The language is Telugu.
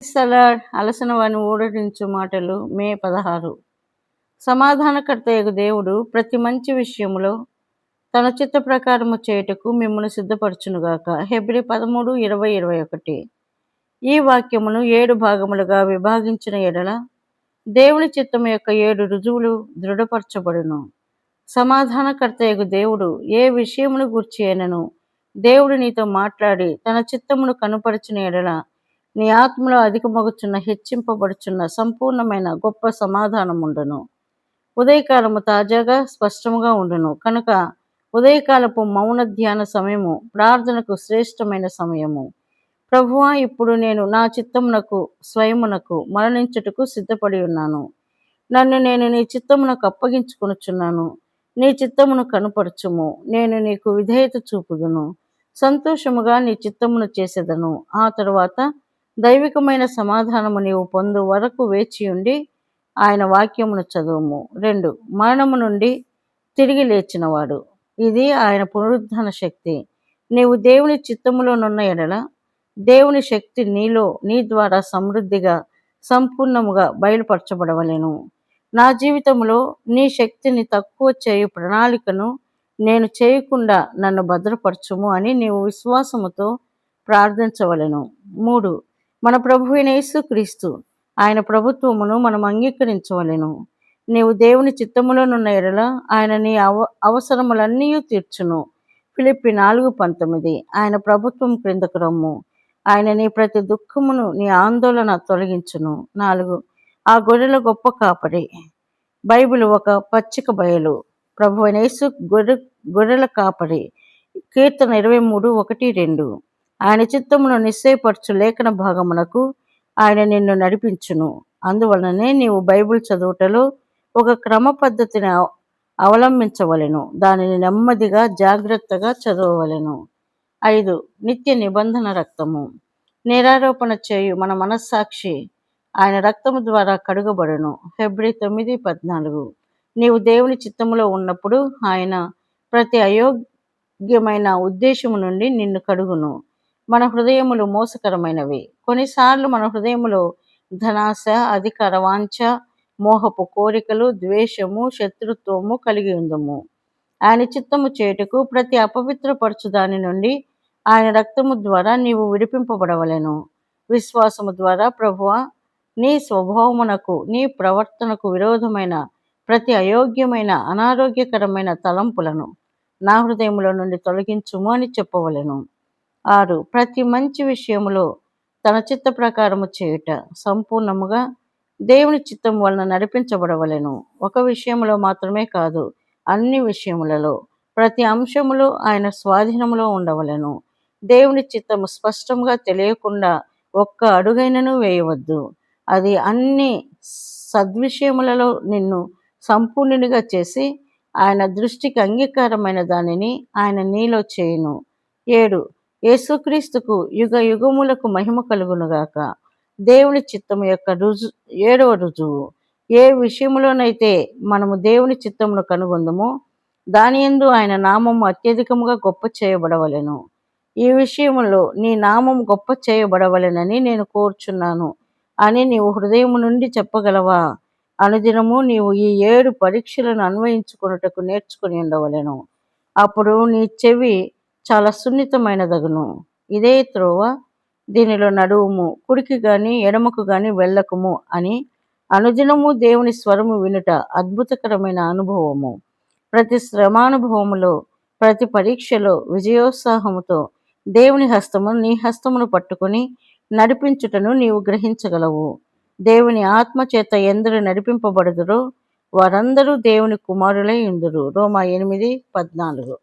సలాడ్ అలసిన వాని ఊరడించు మాటలు మే 16. సమాధానకర్తయగు దేవుడు ప్రతి మంచి విషయములో తన చిత్త ప్రకారము చేయుటకు మిమ్మల్ని సిద్ధపరచునుగాక. హెబ్రీ 13:20-21. ఈ వాక్యమును 7 భాగములుగా విభాగించిన ఎడల దేవుని చిత్తము యొక్క 7 రుజువులు దృఢపరచబడును. సమాధానకర్తయగు దేవుడు ఏ విషయమును గూర్చి అయినను దేవుడు నీతో మాట్లాడి తన చిత్తమును కనుపరచిన ఎడల నీ ఆత్మలో అధికమగుచున్న హెచ్చింపబడుచున్న సంపూర్ణమైన గొప్ప సమాధానముండును. ఉదయకాలము తాజాగా స్పష్టముగా ఉండును. కనుక ఉదయకాలపు మౌన ధ్యాన సమయము ప్రార్థనకు శ్రేష్టమైన సమయము. ప్రభువా, ఇప్పుడు నేను నా చిత్తమునకు స్వయమునకు మరణించుటకు సిద్ధపడి ఉన్నాను. నన్ను నేను నీ చిత్తమునకు అప్పగించుకొనుచున్నాను. నీ చిత్తమును కనుపరచుము. నేను నీకు విధేయత చూపుదును. సంతోషముగా నీ చిత్తమును చేసేదను. ఆ తరువాత దైవికమైన సమాధానము నీవు పొందు వరకు వేచియుండి ఆయన వాక్యమును చదువుము. 2. మరణము నుండి తిరిగి లేచినవాడు. ఇది ఆయన పునరుద్ధాన శక్తి. నీవు దేవుని చిత్తములోనున్న ఎడల దేవుని శక్తి నీలో నీ ద్వారా సమృద్ధిగా సంపూర్ణముగా బయలుపరచబడవలెను. నా జీవితంలో నీ శక్తిని తక్కువ చేయు ప్రణాళికను నేను చేయకుండా నన్ను భద్రపరచుము అని నీవు విశ్వాసముతో ప్రార్థించవలెను. 3. మన ప్రభువైన యేసుక్రీస్తు ఆయన ప్రభుత్వమును మనం అంగీకరించవలెను. నీవు దేవుని చిత్తములోనున్న ఎడల ఆయన నీ అవసరములన్నీ తీర్చును. ఫిలిప్పి 4:19. ఆయన ప్రభుత్వం క్రిందకు రమ్ము. ఆయన నీ ప్రతి దుఃఖమును నీ ఆందోళన తొలగించును. 4. ఆ గొర్రెల గొప్ప కాపరి. బైబిల్ ఒక పచ్చిక బయలు. ప్రభువైన యేసు గొర్రెల కాపరి. కీర్తన 23:1-2. ఆయన చిత్తమును నిశ్చయపరచు లేఖన భాగమునకు ఆయన నిన్ను నడిపించును. అందువలననే నీవు బైబిల్ చదువుటలో ఒక క్రమ పద్ధతిని అవలంబించవలెను. దానిని నెమ్మదిగా జాగ్రత్తగా చదవవలెను. 5. నిత్య నిబంధన రక్తము. నేరారోపణ చేయు మన మనస్సాక్షి ఆయన రక్తము ద్వారా కడుగబడును. హెబ్రీ 9:14. నీవు దేవుని చిత్తములో ఉన్నప్పుడు ఆయన ప్రతి అయోగ్యమైన ఉద్దేశము నుండి నిన్ను కడుగును. మన హృదయములు మోసకరమైనవి. కొన్నిసార్లు మన హృదయములో ధనాశ, అధికార వాంఛ, మోహపు కోరికలు, ద్వేషము, శత్రుత్వము కలిగి ఉందము. ఆయన చిత్తము చేయుటకు ప్రతి అపవిత్రపరచు దాని నుండి ఆయన రక్తము ద్వారా నీవు విడిపింపబడవలెను. విశ్వాసము ద్వారా ప్రభువా, నీ స్వభావమునకు నీ ప్రవర్తనకు విరోధమైన ప్రతి అయోగ్యమైన అనారోగ్యకరమైన తలంపులను నా హృదయములో నుండి తొలగించుము అని చెప్పవలెను. 6. ప్రతి మంచి విషయములో తన చిత్త ప్రకారము చేయుట. సంపూర్ణముగా దేవుని చిత్తము వలన నడిపించబడవలెను. ఒక విషయములో మాత్రమే కాదు, అన్ని విషయములలో ప్రతి అంశములో ఆయన స్వాధీనములో ఉండవలెను. దేవుని చిత్తము స్పష్టంగా తెలియకుండా ఒక్క అడుగైనను వేయవద్దు. అది అన్ని సద్విషయములలో నిన్ను సంపూర్ణునిగా చేసి ఆయన దృష్టికి అంగీకారమైన దానిని ఆయన నీలో చేయును. 7. యేసుక్రీస్తుకు యుగ యుగములకు మహిమ కలుగునుగాక. దేవుని చిత్తము యొక్క 7వ రుజువు. ఏ విషయములోనైతే మనము దేవుని చిత్తమును కనుగొందుమో దాని యందు ఆయన నామము అత్యధికముగా గొప్ప చేయబడవలెను. ఈ విషయములో నీ నామము గొప్ప చేయబడవలెనని నేను కోరుచున్నాను అని నీవు హృదయము నుండి చెప్పగలవా? అనుదినము నీవు ఈ 7 పరీక్షలను అన్వయించుకొనుటకు నేర్చుకుని ఉండవలెను. అప్పుడు నీ చెవి చాలా సున్నితమైనదగును. ఇదే త్రోవ, దీనిలో నడువుము, కుడికి గాని ఎడమకు గాని వెళ్ళకుము అని అనుదినము దేవుని స్వరము వినుట అద్భుతకరమైన అనుభవము. ప్రతి శ్రమానుభవములో, ప్రతి పరీక్షలో విజయోత్సాహముతో దేవుని హస్తము నీ హస్తమును పట్టుకుని నడిపించుటను నీవు గ్రహించగలవు. దేవుని ఆత్మచేత ఎందరు నడిపింపబడుదురో వారందరూ దేవుని కుమారులై ఉందురు. రోమా 8:14.